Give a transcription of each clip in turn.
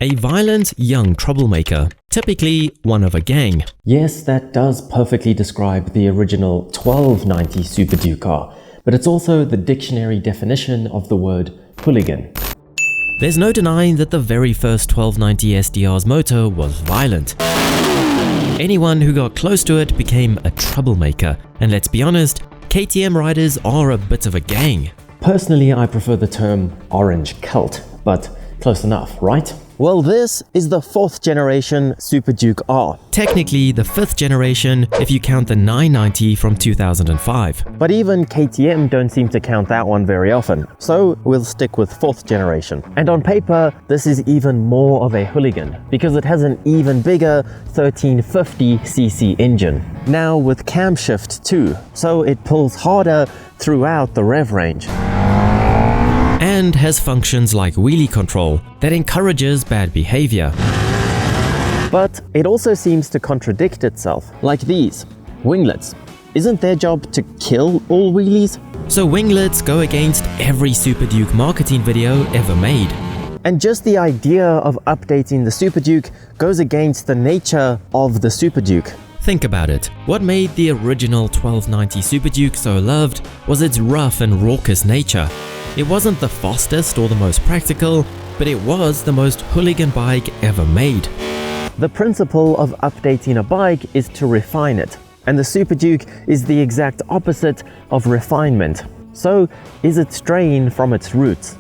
a violent young troublemaker, typically one of a gang. Yes, that does perfectly describe the original 1290 Super Duke car, but it's also the dictionary definition of the word hooligan. There's no denying that the very first 1290 SDR's motor was violent. Anyone who got close to it became a troublemaker, and let's be honest, KTM riders are a bit of a gang. Personally, I prefer the term orange cult, but close enough, right? Well, this is the 4th generation Super Duke R. Technically the 5th generation if you count the 990 from 2005. But even KTM don't seem to count that one very often, so we'll stick with 4th generation. And on paper, this is even more of a hooligan, because it has an even bigger 1350cc engine. Now with camshaft too, so it pulls harder throughout the rev range. And has functions like wheelie control that encourages bad behavior. But it also seems to contradict itself, like these. Winglets. Isn't their job to kill all wheelies? So winglets go against every Super Duke marketing video ever made. And just the idea of updating the Super Duke goes against the nature of the Super Duke. Think about it. What made the original 1290 Super Duke so loved was its rough and raucous nature. It wasn't the fastest or the most practical, but it was the most hooligan bike ever made. The principle of updating a bike is to refine it, and the Super Duke is the exact opposite of refinement. So, is it straying from its roots?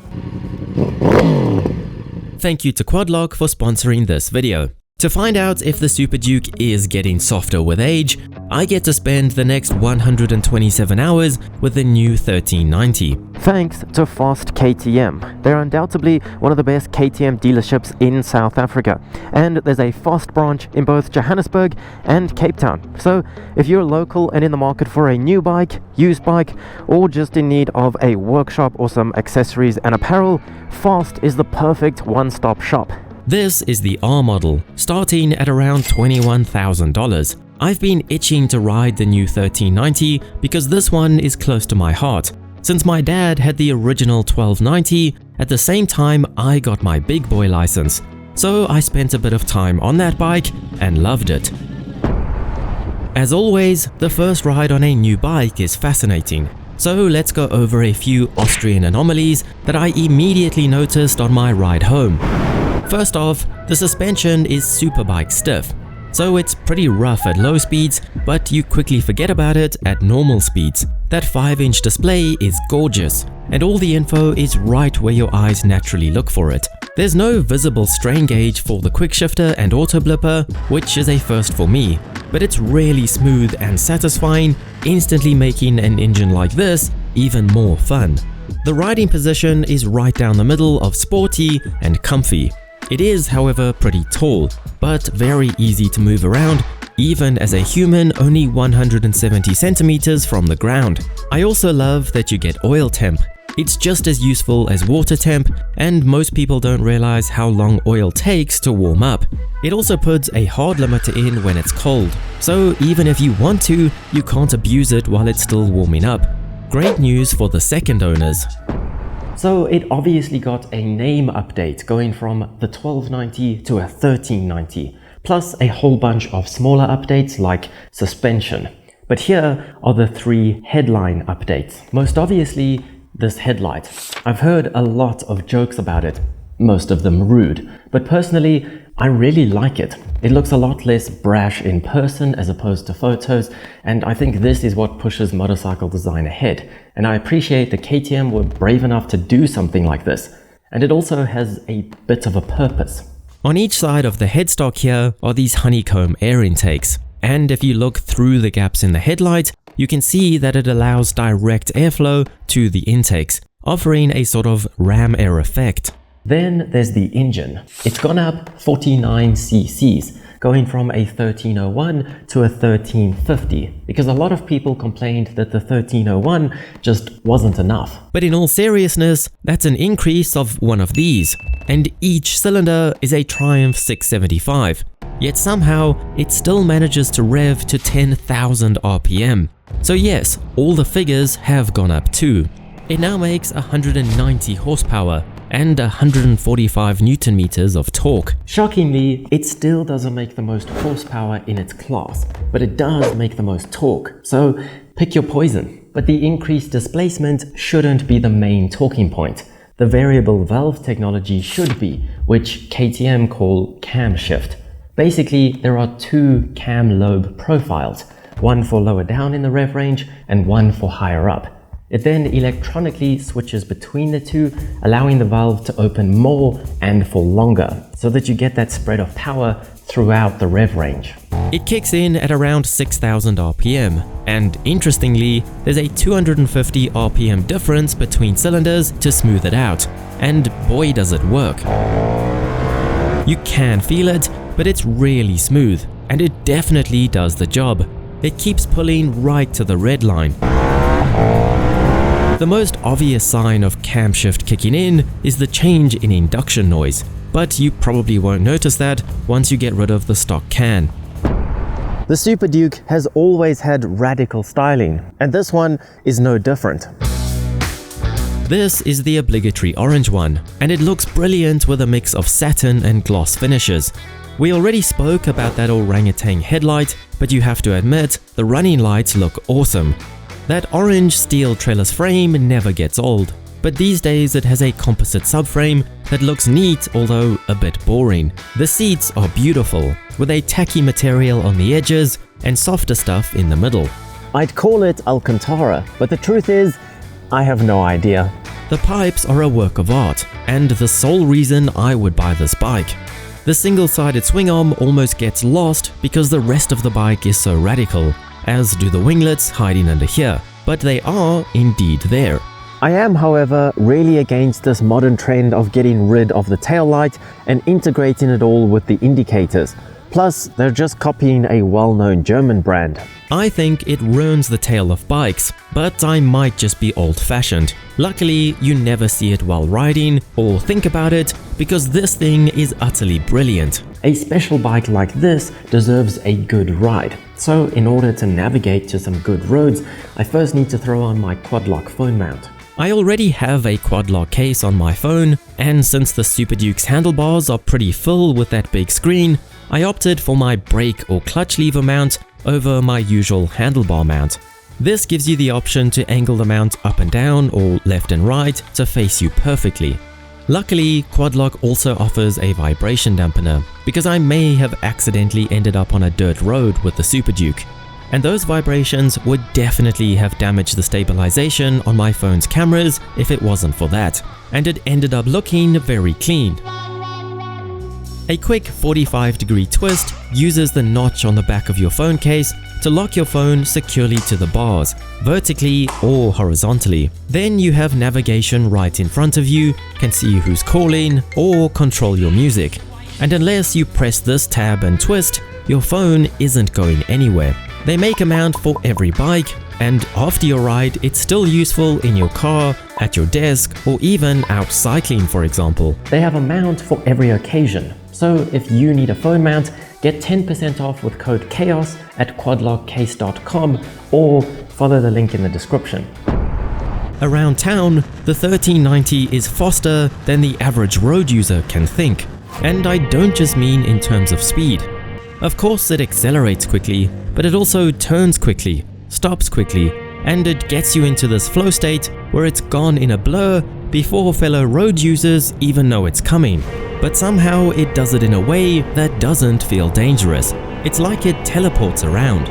Thank you to Quadlock for sponsoring this video. To find out if the Super Duke is getting softer with age, I get to spend the next 127 hours with the new 1390. Thanks to Fast KTM. They're undoubtedly one of the best KTM dealerships in South Africa, and there's a Fast branch in both Johannesburg and Cape Town. So if you're local and in the market for a new bike, used bike, or just in need of a workshop or some accessories and apparel, Fast is the perfect one-stop shop. This is the R model, starting at around $21,000. I've been itching to ride the new 1390 because this one is close to my heart. Since my dad had the original 1290, at the same time I got my big boy license. So I spent a bit of time on that bike and loved it. As always, the first ride on a new bike is fascinating. So let's go over a few Austrian anomalies that I immediately noticed on my ride home. First off, the suspension is superbike stiff, so it's pretty rough at low speeds, but you quickly forget about it at normal speeds. That 5-inch display is gorgeous, and all the info is right where your eyes naturally look for it. There's no visible strain gauge for the quickshifter and auto blipper, which is a first for me, but it's really smooth and satisfying, instantly making an engine like this even more fun. The riding position is right down the middle of sporty and comfy. It is, however, pretty tall, but very easy to move around, even as a human only 170 centimeters from the ground. I also love that you get oil temp. It's just as useful as water temp, and most people don't realize how long oil takes to warm up. It also puts a hard limiter in when it's cold, so even if you want to, you can't abuse it while it's still warming up. Great news for the second owners. So it obviously got a name update, going from the 1290 to a 1390, plus a whole bunch of smaller updates like suspension. But here are the 3 headline updates. Most obviously, this headlight. I've heard a lot of jokes about it, most of them rude, but personally, I really like it. It looks a lot less brash in person as opposed to photos, and I think this is what pushes motorcycle design ahead. And I appreciate that KTM were brave enough to do something like this. And it also has a bit of a purpose. On each side of the headstock here are these honeycomb air intakes. And if you look through the gaps in the headlight, you can see that it allows direct airflow to the intakes, offering a sort of ram air effect. Then there's the engine. It's gone up 49 cc's, going from a 1301 to a 1350, because a lot of people complained that the 1301 just wasn't enough. But in all seriousness, that's an increase of one of these, and each cylinder is a Triumph 675. Yet somehow, it still manages to rev to 10,000 RPM. So yes, all the figures have gone up too. It now makes 190 horsepower, and 145 Newton meters of torque. Shockingly, it still doesn't make the most horsepower in its class, but it does make the most torque, so pick your poison. But the increased displacement shouldn't be the main talking point. The variable valve technology should be, which KTM call cam shift. Basically, there are two cam lobe profiles, one for lower down in the rev range and one for higher up. It then electronically switches between the two, allowing the valve to open more and for longer, so that you get that spread of power throughout the rev range. It kicks in at around 6,000 RPM, and interestingly, there's a 250 RPM difference between cylinders to smooth it out, and boy does it work. You can feel it, but it's really smooth, and it definitely does the job. It keeps pulling right to the red line. The most obvious sign of camshift kicking in is the change in induction noise, but you probably won't notice that once you get rid of the stock can. The Super Duke has always had radical styling, and this one is no different. This is the obligatory orange one, and it looks brilliant with a mix of satin and gloss finishes. We already spoke about that orangutan headlight, but you have to admit, the running lights look awesome. That orange steel trellis frame never gets old, but these days it has a composite subframe that looks neat although a bit boring. The seats are beautiful, with a tacky material on the edges and softer stuff in the middle. I'd call it Alcantara, but the truth is, I have no idea. The pipes are a work of art, and the sole reason I would buy this bike. The single-sided swing arm almost gets lost because the rest of the bike is so radical, as do the winglets hiding under here, but they are indeed there. I am, however, really against this modern trend of getting rid of the taillight and integrating it all with the indicators. Plus, they're just copying a well-known German brand. I think it ruins the tail of bikes, but I might just be old-fashioned. Luckily, you never see it while riding or think about it, because this thing is utterly brilliant. A special bike like this deserves a good ride. So in order to navigate to some good roads, I first need to throw on my quad lock phone mount. I already have a quad lock case on my phone, and since the Super Duke's handlebars are pretty full with that big screen, I opted for my brake or clutch lever mount over my usual handlebar mount. This gives you the option to angle the mount up and down or left and right to face you perfectly. Luckily, Quadlock also offers a vibration dampener, because I may have accidentally ended up on a dirt road with the Super Duke, and those vibrations would definitely have damaged the stabilization on my phone's cameras if it wasn't for that, and it ended up looking very clean. A quick 45-degree twist uses the notch on the back of your phone case to lock your phone securely to the bars, vertically or horizontally. Then you have navigation right in front of you, can see who's calling, or control your music. And unless you press this tab and twist, your phone isn't going anywhere. They make a mount for every bike, and after your ride, it's still useful in your car, at your desk, or even out cycling, for example. They have a mount for every occasion. So if you need a phone mount, get 10% off with code CHAOS at quadlockcase.com or follow the link in the description. Around town, the 1390 is faster than the average road user can think. And I don't just mean in terms of speed. Of course it accelerates quickly, but it also turns quickly, stops quickly, and it gets you into this flow state where it's gone in a blur before fellow road users even know it's coming. But somehow it does it in a way that doesn't feel dangerous. It's like it teleports around.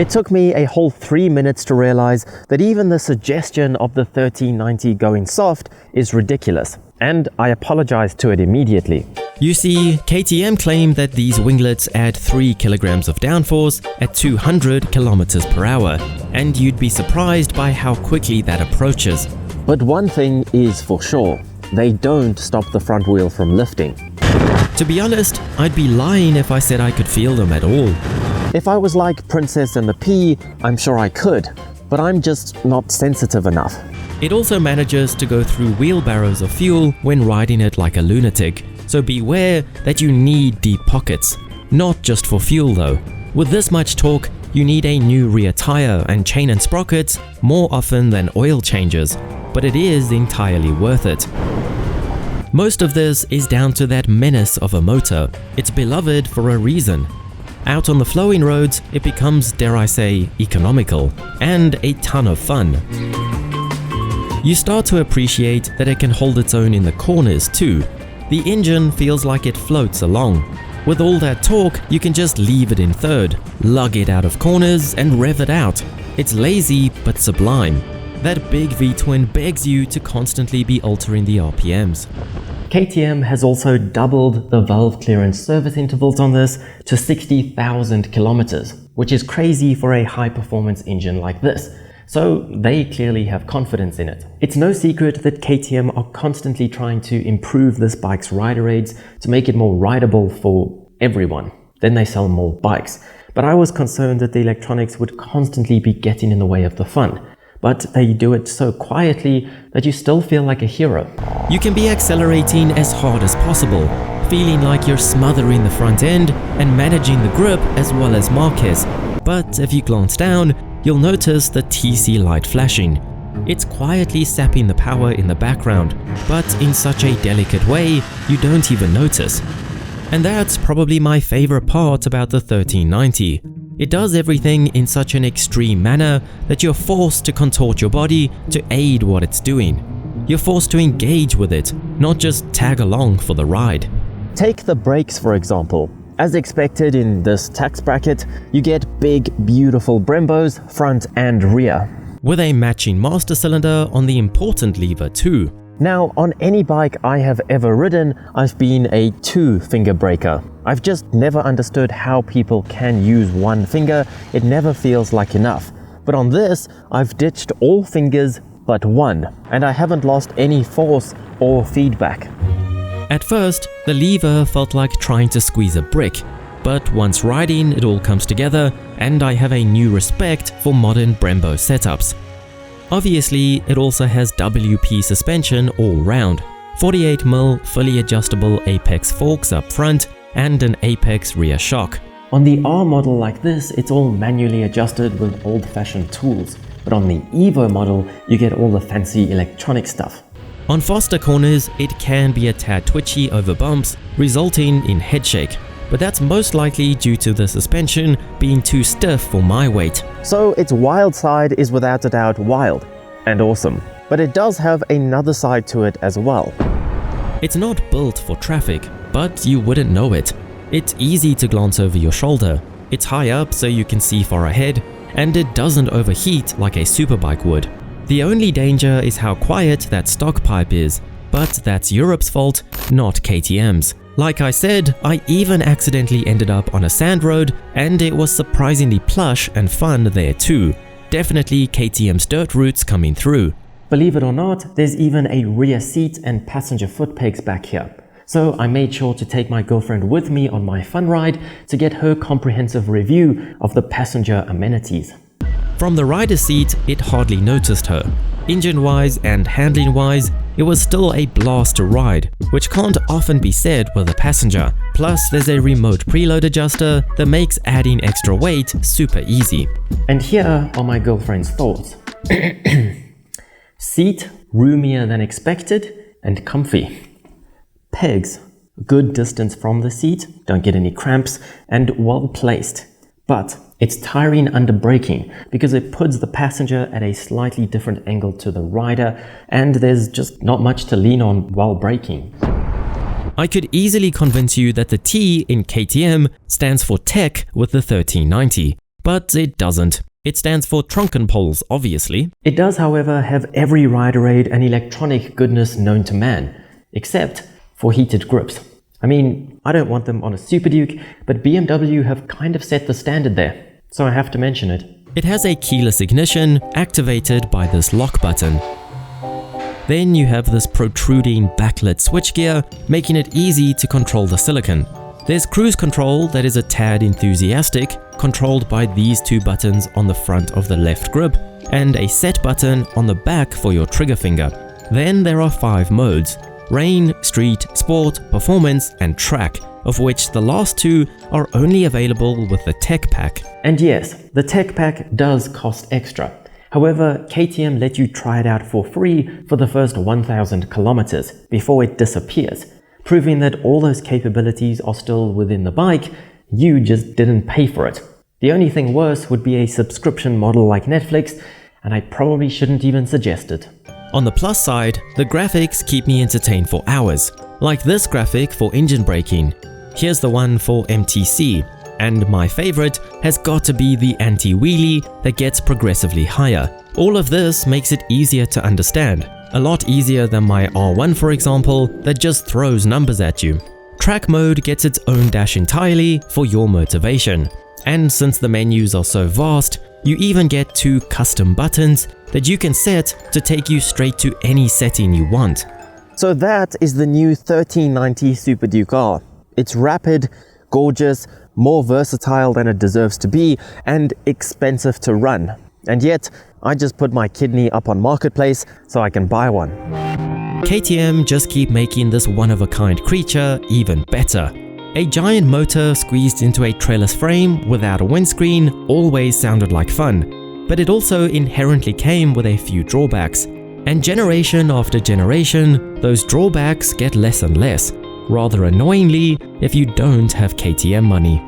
It took me a whole 3 minutes to realize that even the suggestion of the 1390 going soft is ridiculous, and I apologized to it immediately. You see, KTM claim that these winglets add 3 kilograms of downforce at 200 kilometers per hour, and you'd be surprised by how quickly that approaches. But one thing is for sure, they don't stop the front wheel from lifting. To be honest, I'd be lying if I said I could feel them at all. If I was like Princess and the Pea, I'm sure I could, but I'm just not sensitive enough. It also manages to go through wheelbarrows of fuel when riding it like a lunatic, so beware that you need deep pockets. Not just for fuel though. With this much torque, you need a new rear tire and chain and sprockets more often than oil changes, but it is entirely worth it. Most of this is down to that menace of a motor. It's beloved for a reason. Out on the flowing roads, it becomes, dare I say, economical and a ton of fun. You start to appreciate that it can hold its own in the corners too. The engine feels like it floats along. With all that torque, you can just leave it in third, lug it out of corners and rev it out. It's lazy but sublime. That big V-twin begs you to constantly be altering the RPMs. KTM has also doubled the valve clearance service intervals on this to 60,000 kilometers, which is crazy for a high-performance engine like this. So they clearly have confidence in it. It's no secret that KTM are constantly trying to improve this bike's rider aids to make it more rideable for everyone. Then they sell more bikes. But I was concerned that the electronics would constantly be getting in the way of the fun. But they do it so quietly that you still feel like a hero. You can be accelerating as hard as possible, feeling like you're smothering the front end and managing the grip as well as Marquez. But if you glance down, you'll notice the TC light flashing. It's quietly sapping the power in the background, but in such a delicate way, you don't even notice. And that's probably my favorite part about the 1390. It does everything in such an extreme manner that you're forced to contort your body to aid what it's doing. You're forced to engage with it, not just tag along for the ride. Take the brakes for example. As expected in this tax bracket, you get big, beautiful Brembos, front and rear. With a matching master cylinder on the important lever too. Now, on any bike I have ever ridden, I've been a two-finger breaker. I've just never understood how people can use one finger. It never feels like enough. But on this, I've ditched all fingers but one, and I haven't lost any force or feedback. At first, the lever felt like trying to squeeze a brick, but once riding, it all comes together, and I have a new respect for modern Brembo setups. Obviously, it also has WP suspension all round, 48mm fully adjustable apex forks up front, and an apex rear shock. On the R model like this, it's all manually adjusted with old-fashioned tools, but on the Evo model, you get all the fancy electronic stuff. On faster corners, it can be a tad twitchy over bumps, resulting in headshake, but that's most likely due to the suspension being too stiff for my weight. So its wild side is without a doubt wild and awesome, but it does have another side to it as well. It's not built for traffic, but you wouldn't know it. It's easy to glance over your shoulder, it's high up so you can see far ahead, and it doesn't overheat like a superbike would. The only danger is how quiet that stock pipe is, but that's Europe's fault, not KTM's. Like I said, I even accidentally ended up on a sand road, and it was surprisingly plush and fun there too. Definitely KTM's dirt roots coming through. Believe it or not, there's even a rear seat and passenger foot pegs back here. So I made sure to take my girlfriend with me on my fun ride to get her comprehensive review of the passenger amenities. From the rider's seat, it hardly noticed her. Engine-wise and handling-wise, it was still a blast to ride, which can't often be said with a passenger. Plus, there's a remote preload adjuster that makes adding extra weight super easy. And here are my girlfriend's thoughts. Seat, roomier than expected and comfy. Pegs, good distance from the seat, don't get any cramps, and well placed. But it's tiring under braking because it puts the passenger at a slightly different angle to the rider, and there's just not much to lean on while braking. I could easily convince you that the T in KTM stands for tech with the 1390, but it doesn't. It stands for trunken poles, obviously. It does, however, have every rider aid and electronic goodness known to man, except for heated grips. I mean, I don't want them on a Super Duke, but BMW have kind of set the standard there, so I have to mention it. It has a keyless ignition activated by this lock button. Then you have this protruding backlit switchgear, making it easy to control the silicon. There's cruise control that is a tad enthusiastic, controlled by these two buttons on the front of the left grip, and a set button on the back for your trigger finger. Then there are 5 modes: Rain, Street, Sport, Performance, and Track, of which the last 2 are only available with the Tech Pack. And yes, the Tech Pack does cost extra. However, KTM let you try it out for free for the first 1,000 kilometers before it disappears, proving that all those capabilities are still within the bike, you just didn't pay for it. The only thing worse would be a subscription model like Netflix, and I probably shouldn't even suggest it. On the plus side, the graphics keep me entertained for hours, like this graphic for engine braking. Here's the one for MTC, and my favorite has got to be the anti-wheelie that gets progressively higher. All of this makes it easier to understand, a lot easier than my R1 for example, that just throws numbers at you. Track mode gets its own dash entirely for your motivation, and since the menus are so vast, you even get 2 custom buttons that you can set to take you straight to any setting you want. So that is the new 1390 Super Duke R. It's rapid, gorgeous, more versatile than it deserves to be, and expensive to run. And yet, I just put my kidney up on Marketplace so I can buy one. KTM just keep making this one-of-a-kind creature even better. A giant motor squeezed into a trellis frame without a windscreen always sounded like fun, but it also inherently came with a few drawbacks. And generation after generation, those drawbacks get less and less, rather annoyingly if you don't have KTM money.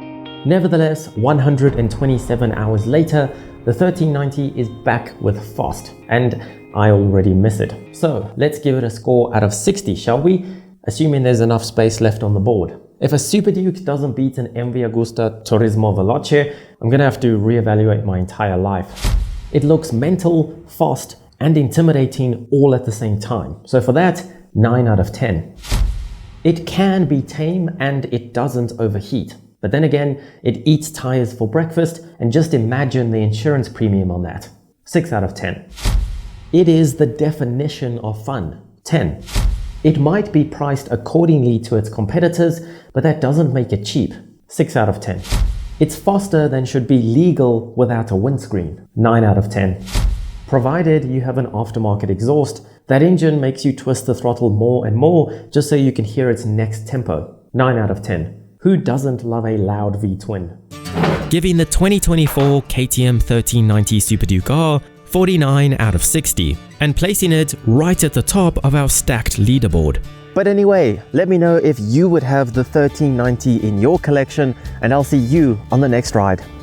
Nevertheless, 127 hours later, the 1390 is back with Fast, and I already miss it. So let's give it a score out of 60, shall we? Assuming there's enough space left on the board. If a Super Duke doesn't beat an MV Agusta Turismo Veloce, I'm gonna have to reevaluate my entire life. It looks mental, fast, and intimidating all at the same time. So for that, 9 out of 10. It can be tame and it doesn't overheat. But then again, it eats tires for breakfast, and just imagine the insurance premium on that. 6 out of 10. It is the definition of fun. 10. It might be priced accordingly to its competitors, but that doesn't make it cheap. 6 out of 10. It's faster than should be legal without a windscreen. 9 out of 10. Provided you have an aftermarket exhaust, that engine makes you twist the throttle more and more just so you can hear its next tempo. 9 out of 10. Who doesn't love a loud V-twin? Giving the 2024 KTM 1390 Super Duke R 49 out of 60, and placing it right at the top of our stacked leaderboard. But anyway, let me know if you would have the 1390 in your collection, and I'll see you on the next ride.